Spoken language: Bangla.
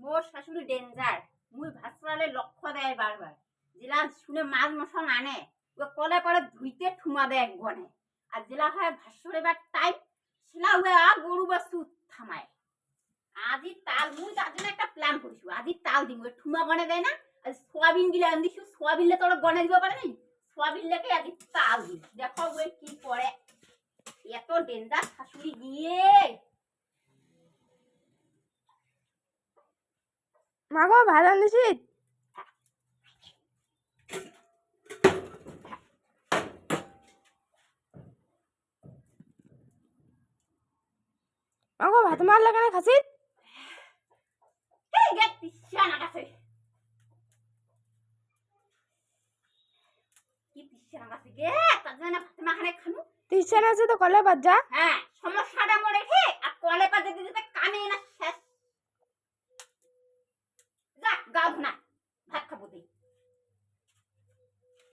মোর শাশুড়ি ডেঞ্জার। মুই ভাসরালে লক্ষ্য দেয় বারবার। জেলা শুনে মাছ মশন আনে ও কলে করে ধুইতে ঠুমা দেয় এক গনে। আর জেলা হয় ভাসরে বা টাইপ শিলা ও গরু বা সুত থামায়। আজি তাল মুই তার জন্য একটা প্ল্যান করিছু। আজি তাল দিম ওই ঠুমা গনে দেয় না। আজ সোয়াবিন গিলা আন দিছু, সোয়াবিন লে তোর গনে দিব পারে নাই। সোয়াবিন লেকে আজি তাল দিম। দেখো ওই কি করে। এত ডেঞ্জার শাশুড়ি গিয়ে মাগো ভাত রান্ধিছি। মাগো ভাত মারলে কেন খাসি? এই গে তিশানা কাছে। কি তিশানা কাছে গে তার জন্য ভাত মাখানে খানু। তিশান আছে তো কলে বাদ যা। হ্যাঁ সমস্যাটা মরে হে আর কলে পা দিতে দিতে কানে না শেষ। যা গাও না।